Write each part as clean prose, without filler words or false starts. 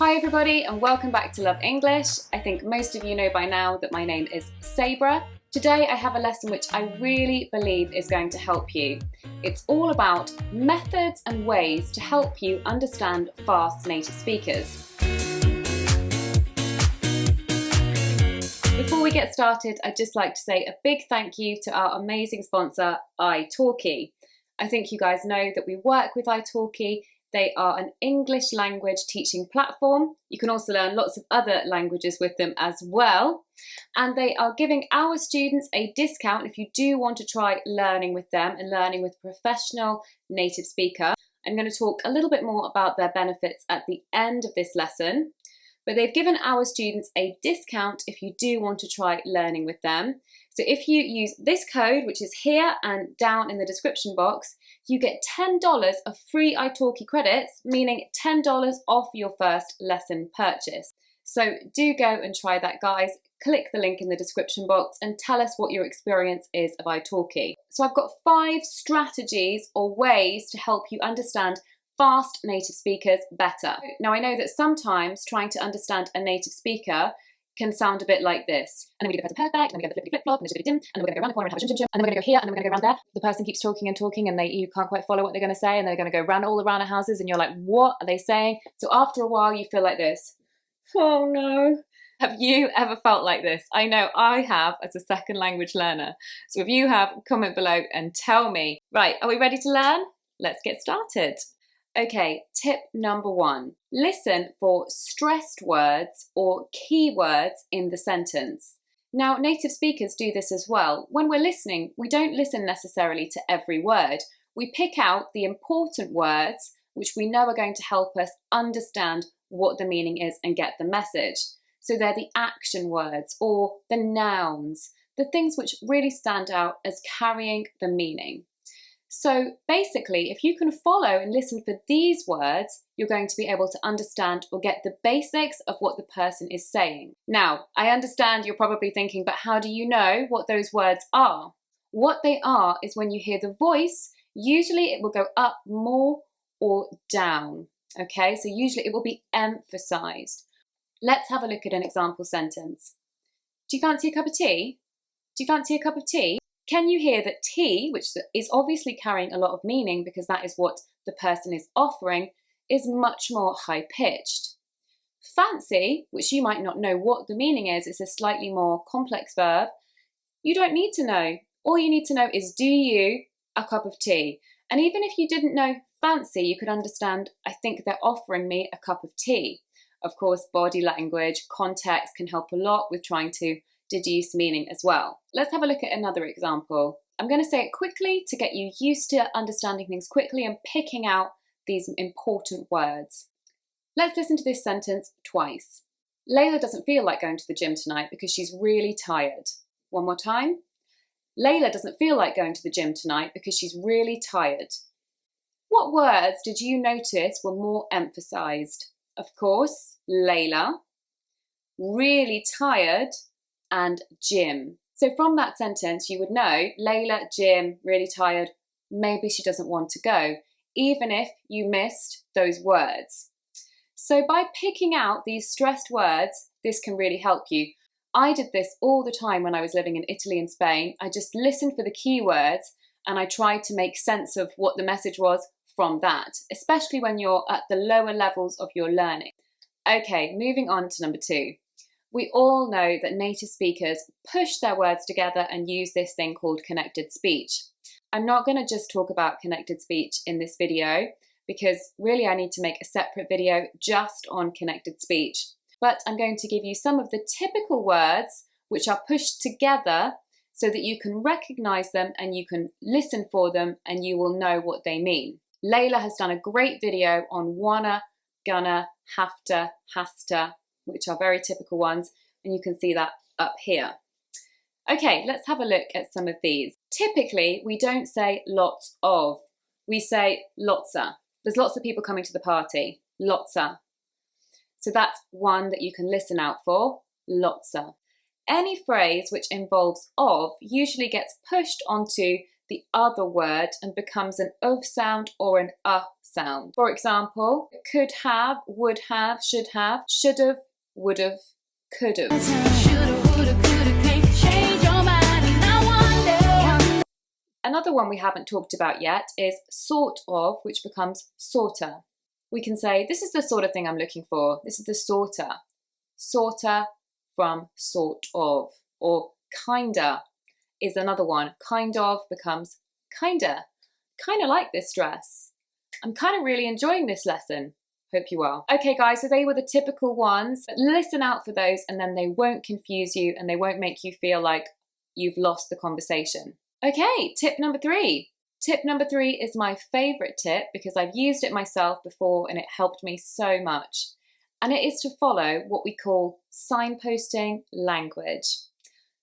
Hi everybody and welcome back to Love English. I think most of you know by now that my name is Sabrah. Today I have a lesson which I really believe is going to help you. It's all about methods and ways to help you understand fast native speakers. Before we get started, I'd just like to say a big thank you to our amazing sponsor, ITALKI. I think you guys know that we work with ITALKI. They are an English language teaching platform. You can also learn lots of other languages with them as well. And they are giving our students a discount if you do want to try learning with them and learning with a professional native speaker. I'm going to talk a little bit more about their benefits at the end of this lesson. But they've given our students a discount if you do want to try learning with them. So if you use this code, which is here and down in the description box, you get $10 of free iTalki credits, meaning $10 off your first lesson purchase. So do go and try that, guys. Click the link in the description box and tell us what your experience is of iTalki. So I've got 5 strategies or ways to help you understand fast native speakers better. Now I know that sometimes trying to understand a native speaker can sound a bit like this. And then we do the present perfect, and then we get the flip flop, and the dim, and then we're going to go around the corner and have a chim chim, and then we're going to go here, and then we're going to go around there. The person keeps talking and talking, and you can't quite follow what they're going to say, and they're going to go round all around the houses, and you're like, what are they saying? So after a while, you feel like this. Oh no. Have you ever felt like this? I know I have as a second language learner. So if you have, comment below and tell me. Right, are we ready to learn? Let's get started. Okay, tip number 1. Listen for stressed words or keywords in the sentence. Now, native speakers do this as well. When we're listening, we don't listen necessarily to every word. We pick out the important words which we know are going to help us understand what the meaning is and get the message. So they're the action words or the nouns, the things which really stand out as carrying the meaning. So basically, if you can follow and listen for these words, you're going to be able to understand or get the basics of what the person is saying. Now, I understand you're probably thinking, but how do you know what those words are? What they are is when you hear the voice, usually it will go up more or down. Okay, so usually it will be emphasized. Let's have a look at an example sentence. Do you fancy a cup of tea? Do you fancy a cup of tea? Can you hear that tea, which is obviously carrying a lot of meaning because that is what the person is offering, is much more high-pitched. Fancy, which you might not know what the meaning is a slightly more complex verb. You don't need to know. All you need to know is, do you a cup of tea? And even if you didn't know fancy, you could understand, I think they're offering me a cup of tea. Of course, body language, context can help a lot with trying to deduce meaning as well. Let's have a look at another example. I'm going to say it quickly to get you used to understanding things quickly and picking out these important words. Let's listen to this sentence twice. Leila doesn't feel like going to the gym tonight because she's really tired. One more time. Leila doesn't feel like going to the gym tonight because she's really tired. What words did you notice were more emphasized? Of course, Leila, really tired, and gym. So from that sentence, you would know Leila, gym, really tired, maybe she doesn't want to go, even if you missed those words. So by picking out these stressed words, this can really help you. I did this all the time when I was living in Italy and Spain. I just listened for the keywords and I tried to make sense of what the message was from that, especially when you're at the lower levels of your learning. Okay, moving on to number 2. We all know that native speakers push their words together and use this thing called connected speech. I'm not going to just talk about connected speech in this video because really I need to make a separate video just on connected speech. But I'm going to give you some of the typical words which are pushed together so that you can recognize them and you can listen for them and you will know what they mean. Leila has done a great video on wanna, gonna, have to, which are very typical ones, and you can see that up here. Okay, let's have a look at some of these. Typically, we don't say lots of, we say Lotsa. There's lots of people coming to the party, Lotsa. So that's one that you can listen out for, Lotsa. Any phrase which involves of usually gets pushed onto the other word and becomes an of sound or an sound. For example, could have, would have, should have, should have, would have, could have. Another one we haven't talked about yet is sort of, which becomes sorta. We can say, this is the sort of thing I'm looking for. This is the sorta. Sorta from sort of. Or kinda is another one. Kind of becomes kinda. Kinda like this dress. I'm kind of really enjoying this lesson. Hope you are. Okay guys, so they were the typical ones. Listen out for those and then they won't confuse you and they won't make you feel like you've lost the conversation. Okay, tip number 3. Tip number 3 is my favorite tip because I've used it myself before and it helped me so much. And it is to follow what we call signposting language.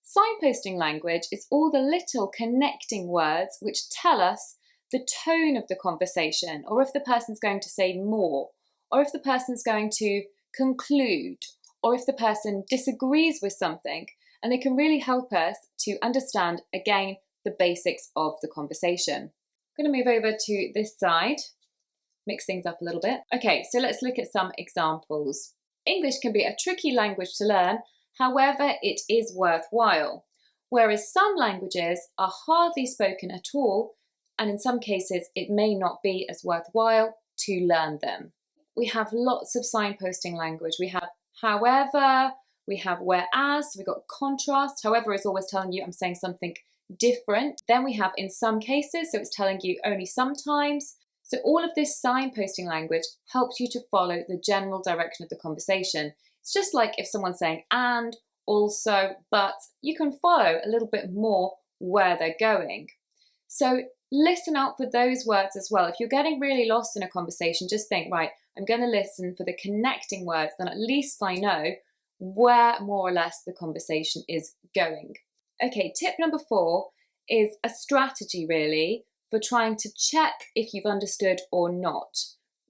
Signposting language is all the little connecting words which tell us the tone of the conversation, or if the person's going to say more, or if the person's going to conclude, or if the person disagrees with something, and they can really help us to understand, again, the basics of the conversation. I'm going to move over to this side, mix things up a little bit. Okay, so let's look at some examples. English can be a tricky language to learn, however, it is worthwhile. Whereas some languages are hardly spoken at all, and in some cases it may not be as worthwhile to learn them. We have lots of signposting language. We have however, we have whereas, we've got contrast. However is always telling you I'm saying something different. Then we have in some cases, so it's telling you only sometimes. So all of this signposting language helps you to follow the general direction of the conversation. It's just like if someone's saying and, also, but, you can follow a little bit more where they're going. So listen out for those words as well. If you're getting really lost in a conversation, just think, right, I'm going to listen for the connecting words, then at least I know where more or less the conversation is going. Okay, tip number 4 is a strategy really for trying to check if you've understood or not.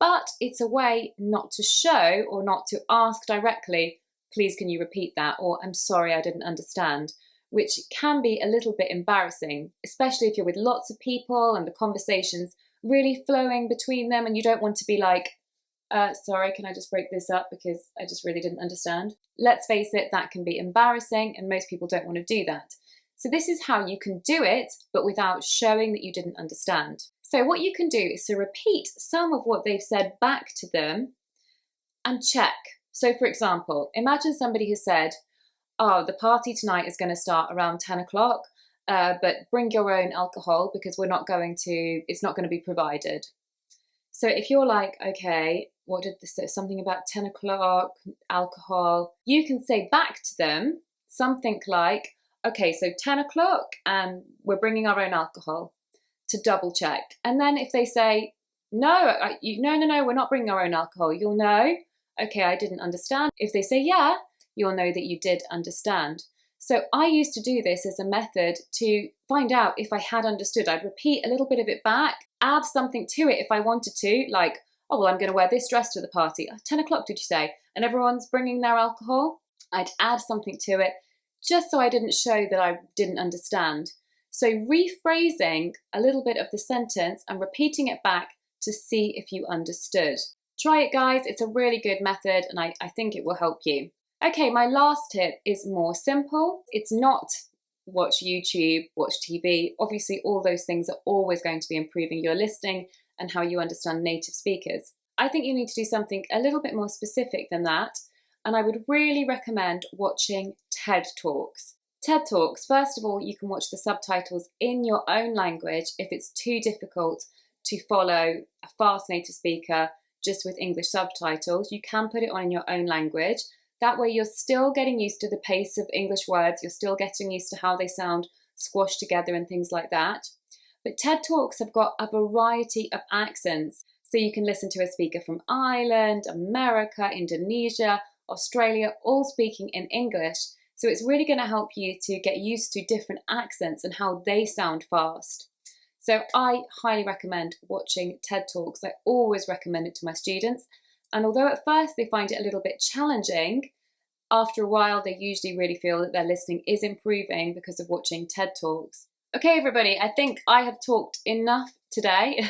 But it's a way not to show or not to ask directly, please can you repeat that, or I'm sorry I didn't understand, which can be a little bit embarrassing, especially if you're with lots of people and the conversation's really flowing between them and you don't want to be like, sorry, can I just break this up because I just really didn't understand. Let's face it, that can be embarrassing and most people don't want to do that. So this is how you can do it, but without showing that you didn't understand. So what you can do is to repeat some of what they've said back to them and check. So for example, imagine somebody has said, oh, the party tonight is going to start around 10 o'clock, but bring your own alcohol because it's not going to be provided. So if you're like, okay, what did this say? Something about 10 o'clock, alcohol. You can say back to them something like, okay, so 10 o'clock and we're bringing our own alcohol, to double check. And then if they say, no, we're not bringing our own alcohol, you'll know, okay, I didn't understand. If they say, yeah, you'll know that you did understand. So I used to do this as a method to find out if I had understood. I'd repeat a little bit of it back, add something to it if I wanted to, like, oh, well, I'm going to wear this dress to the party. 10 o'clock, did you say? And everyone's bringing their alcohol. I'd add something to it just so I didn't show that I didn't understand. So rephrasing a little bit of the sentence and repeating it back to see if you understood. Try it, guys. It's a really good method and I think it will help you. Okay, my last tip is more simple. It's not watch YouTube, watch TV. Obviously, all those things are always going to be improving your listening and how you understand native speakers. I think you need to do something a little bit more specific than that. And I would really recommend watching TED Talks. TED Talks, first of all, you can watch the subtitles in your own language if it's too difficult to follow a fast native speaker just with English subtitles. You can put it on in your own language. That way you're still getting used to the pace of English words, you're still getting used to how they sound squashed together and things like that. But TED Talks have got a variety of accents. So you can listen to a speaker from Ireland, America, Indonesia, Australia, all speaking in English. So it's really going to help you to get used to different accents and how they sound fast. So I highly recommend watching TED Talks. I always recommend it to my students. And although at first they find it a little bit challenging, after a while they usually really feel that their listening is improving because of watching TED Talks. Okay, everybody, I think I have talked enough today.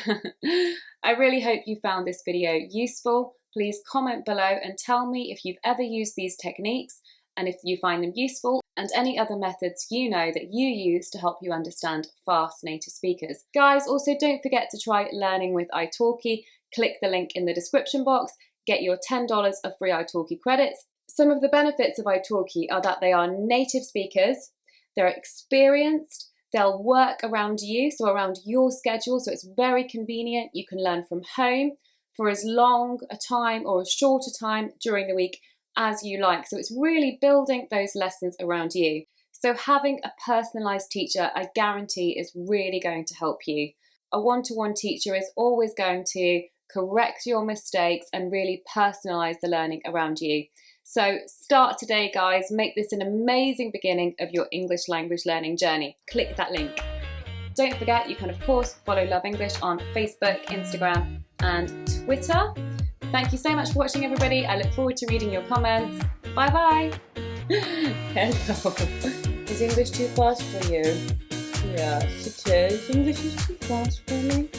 I really hope you found this video useful. Please comment below and tell me if you've ever used these techniques and if you find them useful, and any other methods you know that you use to help you understand fast native speakers. Guys, also don't forget to try learning with iTalki. Click the link in the description box, get your $10 of free iTalki credits. Some of the benefits of iTalki are that they are native speakers, they're experienced, they'll work around you, so around your schedule, so it's very convenient. You can learn from home for as long a time or a shorter time during the week as you like. So it's really building those lessons around you. So having a personalised teacher, I guarantee, is really going to help you. A one-to-one teacher is always going to correct your mistakes and really personalise the learning around you. So start today, guys. Make this an amazing beginning of your English language learning journey. Click that link. Don't forget, you can of course follow Love English on Facebook, Instagram and Twitter. Thank you so much for watching, everybody. I look forward to reading your comments. Bye bye. Hello. Is English too fast for you? Yes, it is. English is too fast for me.